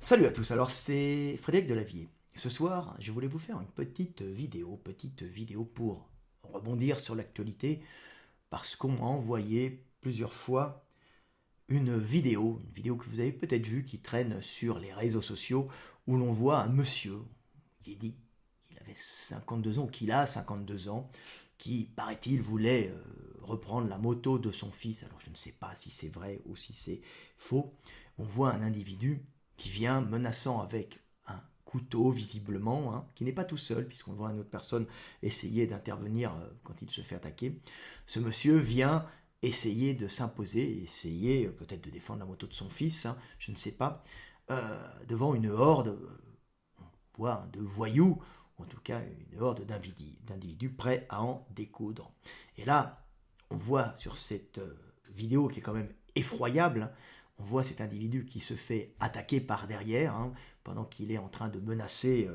Salut à tous, alors c'est Frédéric Delavier. Ce soir, je voulais vous faire une petite vidéo pour rebondir sur l'actualité parce qu'on m'a envoyé plusieurs fois une vidéo que vous avez peut-être vue qui traîne sur les réseaux sociaux où l'on voit un monsieur qui dit qu'il avait 52 ans ou qu'il a 52 ans qui, paraît-il, voulait reprendre la moto de son fils. Alors je ne sais pas si c'est vrai ou si c'est faux. On voit un individu qui vient menaçant avec un couteau visiblement, hein, qui n'est pas tout seul, puisqu'on voit une autre personne essayer d'intervenir quand il se fait attaquer. Ce monsieur vient essayer de s'imposer, essayer peut-être de défendre la moto de son fils, hein, je ne sais pas, devant une horde, voire de voyous, ou en tout cas une horde d'individus prêts à en découdre. Et là, on voit sur cette vidéo qui est quand même effroyable, hein, on voit cet individu qui se fait attaquer par derrière, hein, pendant qu'il est en train de menacer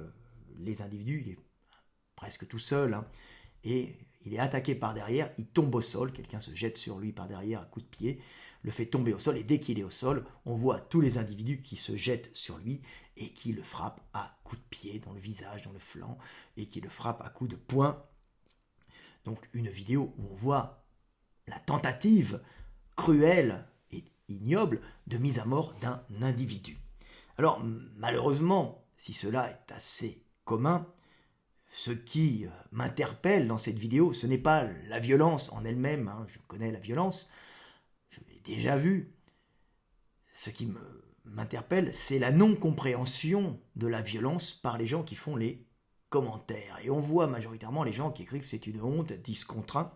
les individus, il est presque tout seul, hein, et il est attaqué par derrière, il tombe au sol, quelqu'un se jette sur lui par derrière à coups de pied, le fait tomber au sol, et dès qu'il est au sol, on voit tous les individus qui se jettent sur lui et qui le frappent à coups de pied dans le visage, dans le flanc, et qui le frappent à coups de poing. Donc une vidéo où on voit la tentative cruelle et ignoble de mise à mort d'un individu. Alors malheureusement, si cela est assez commun, ce qui m'interpelle dans cette vidéo, ce n'est pas la violence en elle-même, hein, je connais la violence, je l'ai déjà vu. Ce qui m'interpelle, c'est la non-compréhension de la violence par les gens qui font les commentaires. Et on voit majoritairement les gens qui écrivent c'est une honte, 10 contre 1.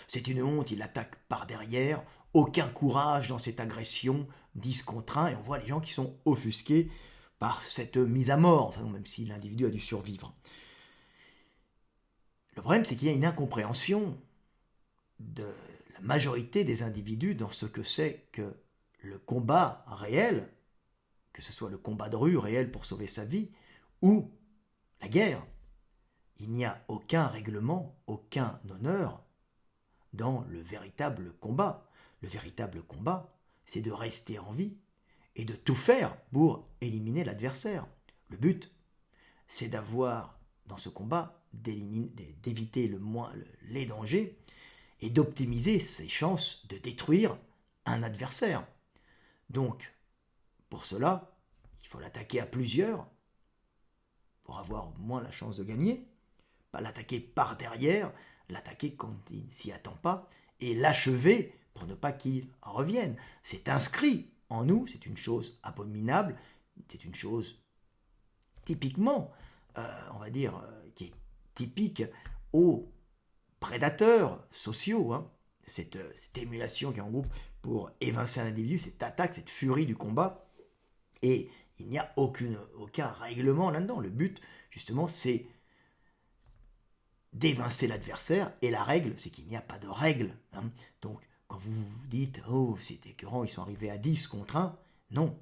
C'est une honte, il attaque par derrière, aucun courage dans cette agression, 10 contre 1. Et on voit les gens qui sont offusqués par cette mise à mort, enfin, même si l'individu a dû survivre. Le problème, c'est qu'il y a une incompréhension de la majorité des individus dans ce que c'est que le combat réel, que ce soit le combat de rue réel pour sauver sa vie, ou la guerre. Il n'y a aucun règlement, aucun honneur dans le véritable combat. Le véritable combat, c'est de rester en vie et de tout faire pour éliminer l'adversaire. Le but, c'est d'avoir, dans ce combat, d'éviter les dangers et d'optimiser ses chances de détruire un adversaire. Donc, pour cela, il faut l'attaquer à plusieurs pour avoir au moins la chance de gagner. Pas l'attaquer par derrière, l'attaquer quand il ne s'y attend pas et l'achever pour ne pas qu'il revienne. C'est inscrit en nous, c'est une chose abominable, c'est une chose typiquement, on va dire, qui est typique aux prédateurs sociaux, hein. Cette émulation qui est en groupe pour évincer un individu, cette attaque, cette furie du combat. Et il n'y a aucun règlement là-dedans. Le but, justement, c'est d'évincer l'adversaire. Et la règle, c'est qu'il n'y a pas de règle, hein. Donc, quand vous vous dites « Oh, c'est écœurant, ils sont arrivés à 10 contre 1 », non.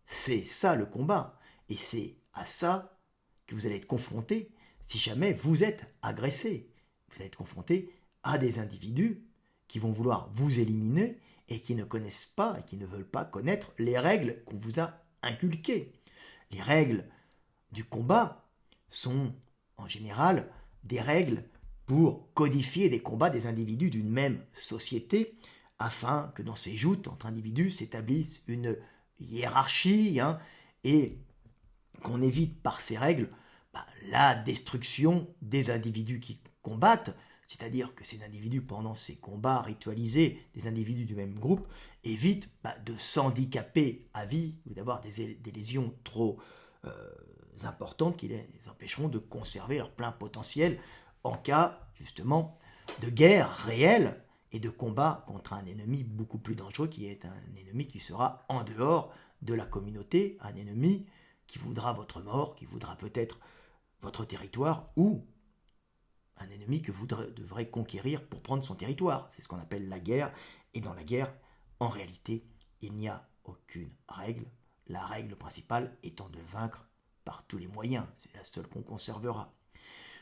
C'est ça le combat. Et c'est à ça que vous allez être confronté si jamais vous êtes agressé. Vous allez être confronté à des individus qui vont vouloir vous éliminer et qui ne connaissent pas et qui ne veulent pas connaître les règles qu'on vous a inculquées. Les règles du combat sont en général des règles pour codifier des combats des individus d'une même société afin que dans ces joutes entre individus s'établisse une hiérarchie, hein, et qu'on évite par ces règles la destruction des individus qui combattent, c'est-à-dire que ces individus, pendant ces combats ritualisés, des individus du même groupe, évitent de s'handicaper à vie ou d'avoir des lésions trop importantes qui les empêcheront de conserver leur plein potentiel en cas, justement, de guerre réelle et de combat contre un ennemi beaucoup plus dangereux qui est un ennemi qui sera en dehors de la communauté, un ennemi qui voudra votre mort, qui voudra peut-être votre territoire ou un ennemi que vous devrez conquérir pour prendre son territoire. C'est ce qu'on appelle la guerre. Et dans la guerre, en réalité, il n'y a aucune règle. La règle principale étant de vaincre par tous les moyens. C'est la seule qu'on conservera.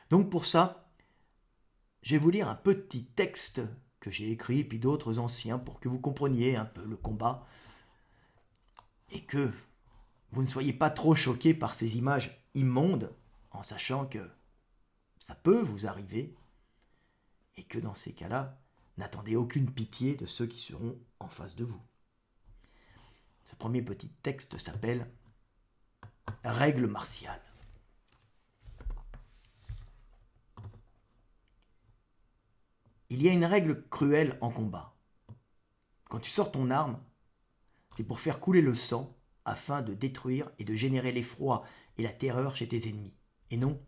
Donc pour ça, je vais vous lire un petit texte que j'ai écrit, puis d'autres anciens, pour que vous compreniez un peu le combat et que vous ne soyez pas trop choqués par ces images immondes, en sachant que ça peut vous arriver, et que dans ces cas-là, n'attendez aucune pitié de ceux qui seront en face de vous. Ce premier petit texte s'appelle « Règle martiale ». Il y a une règle cruelle en combat. Quand tu sors ton arme, c'est pour faire couler le sang afin de détruire et de générer l'effroi et la terreur chez tes ennemis, et non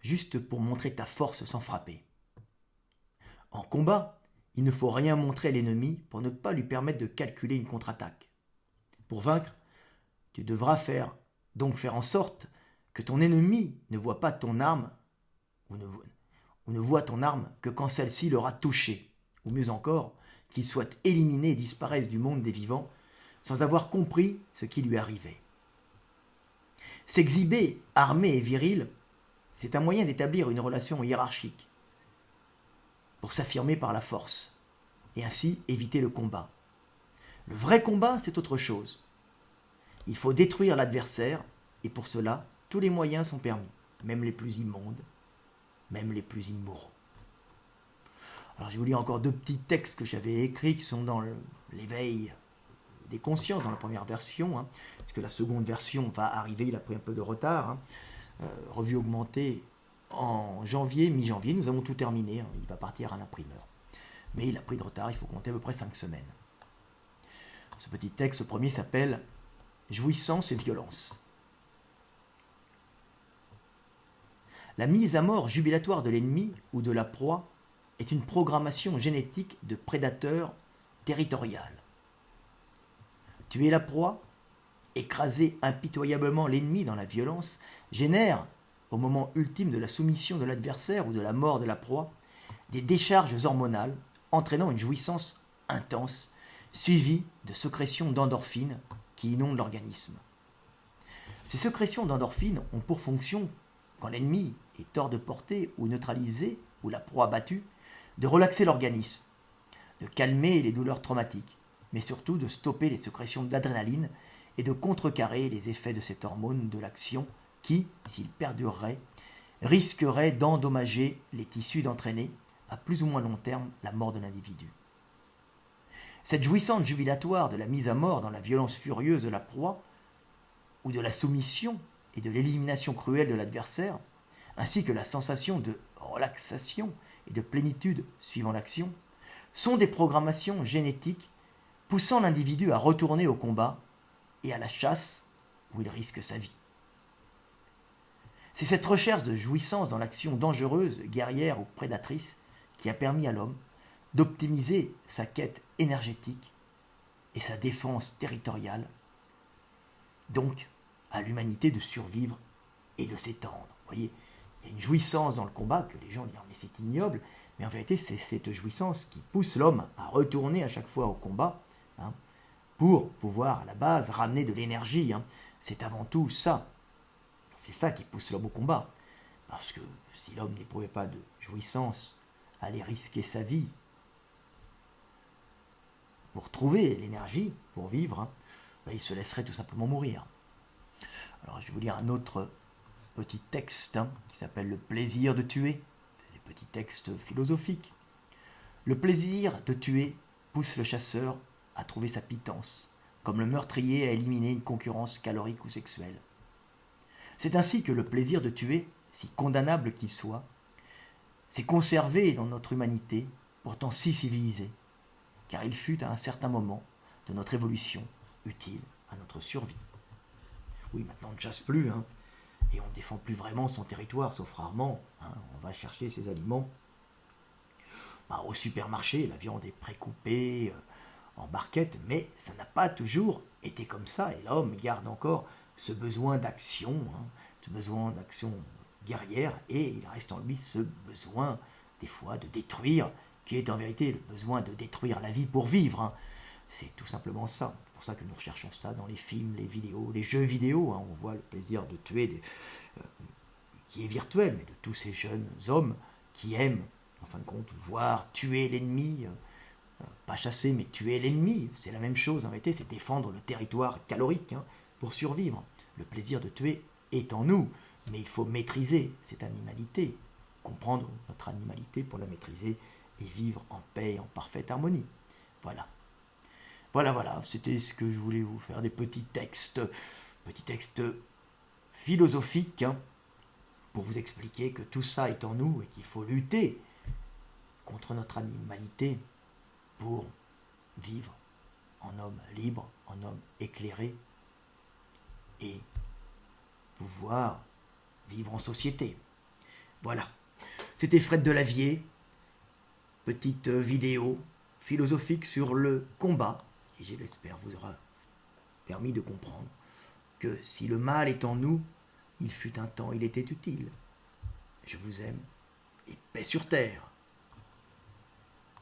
juste pour montrer ta force sans frapper. En combat, il ne faut rien montrer à l'ennemi pour ne pas lui permettre de calculer une contre-attaque. Pour vaincre, tu devras donc faire en sorte que ton ennemi ne voit pas ton arme ou ne voit ton arme que quand celle-ci l'aura touché, ou mieux encore, qu'il soit éliminé et disparaisse du monde des vivants sans avoir compris ce qui lui arrivait. S'exhiber armé et viril, c'est un moyen d'établir une relation hiérarchique pour s'affirmer par la force et ainsi éviter le combat. Le vrai combat, c'est autre chose. Il faut détruire l'adversaire et pour cela, tous les moyens sont permis, même les plus immondes, même les plus immoraux. Alors je vais vous lire encore deux petits textes que j'avais écrits qui sont dans l'éveil des consciences dans la première version, puisque la seconde version va arriver, il a pris un peu de retard, revue augmentée en janvier, mi-janvier, nous avons tout terminé, il va partir à l'imprimeur. Mais il a pris de retard, il faut compter à peu près 5 semaines. Ce petit texte, le premier s'appelle « Jouissance et violence ». La mise à mort jubilatoire de l'ennemi ou de la proie est une programmation génétique de prédateur territorial. Tuer la proie, écraser impitoyablement l'ennemi dans la violence, génère, au moment ultime de la soumission de l'adversaire ou de la mort de la proie, des décharges hormonales entraînant une jouissance intense, suivie de sécrétions d'endorphines qui inondent l'organisme. Ces sécrétions d'endorphines ont pour fonction, quand l'ennemi est hors de portée ou neutralisé, ou la proie battue, de relaxer l'organisme, de calmer les douleurs traumatiques, mais surtout de stopper les sécrétions d'adrénaline et de contrecarrer les effets de cette hormone de l'action qui, s'il perdurerait, risquerait d'endommager les tissus d'entraîner, à plus ou moins long terme, la mort de l'individu. Cette jouissance jubilatoire de la mise à mort dans la violence furieuse de la proie, ou de la soumission et de l'élimination cruelle de l'adversaire, ainsi que la sensation de relaxation et de plénitude suivant l'action, sont des programmations génétiques poussant l'individu à retourner au combat et à la chasse où il risque sa vie. C'est cette recherche de jouissance dans l'action dangereuse, guerrière ou prédatrice qui a permis à l'homme d'optimiser sa quête énergétique et sa défense territoriale, donc à l'humanité de survivre et de s'étendre. Vous voyez, il y a une jouissance dans le combat que les gens disent « mais c'est ignoble », mais en vérité c'est cette jouissance qui pousse l'homme à retourner à chaque fois au combat, pour pouvoir à la base ramener de l'énergie. C'est avant tout ça. C'est ça qui pousse l'homme au combat. Parce que si l'homme n'éprouvait pas de jouissance, aller risquer sa vie pour trouver l'énergie, pour vivre, il se laisserait tout simplement mourir. Alors je vais vous lire un autre petit texte qui s'appelle « Le plaisir de tuer ». C'est des petits textes philosophiques. Le plaisir de tuer pousse le chasseur à trouver sa pitance, comme le meurtrier à éliminer une concurrence calorique ou sexuelle. C'est ainsi que le plaisir de tuer, si condamnable qu'il soit, s'est conservé dans notre humanité, pourtant si civilisée, car il fut à un certain moment de notre évolution utile à notre survie. Oui, maintenant on ne chasse plus, et on ne défend plus vraiment son territoire, sauf rarement. On va chercher ses aliments au supermarché, la viande est précoupée, en barquette, mais ça n'a pas toujours été comme ça, et l'homme garde encore ce besoin d'action, ce besoin d'action guerrière, et il reste en lui ce besoin, des fois, de détruire, qui est en vérité le besoin de détruire la vie pour vivre. C'est tout simplement ça. C'est pour ça que nous recherchons ça dans les films, les vidéos, les jeux vidéo. On voit le plaisir de tuer, qui est virtuel, mais de tous ces jeunes hommes qui aiment, en fin de compte, voir tuer l'ennemi, pas chasser, mais tuer l'ennemi. C'est la même chose, en vérité, c'est défendre le territoire calorique pour survivre. Le plaisir de tuer est en nous, mais il faut maîtriser cette animalité, comprendre notre animalité pour la maîtriser et vivre en paix, en parfaite harmonie. Voilà. Voilà, c'était ce que je voulais vous faire, des petits textes philosophiques, hein, pour vous expliquer que tout ça est en nous et qu'il faut lutter contre notre animalité pour vivre en homme libre, en homme éclairé et pouvoir vivre en société. Voilà. C'était Fred Delavier, petite vidéo philosophique sur le combat, qui je l'espère vous aura permis de comprendre que si le mal est en nous, il fut un temps, il était utile. Je vous aime et paix sur terre.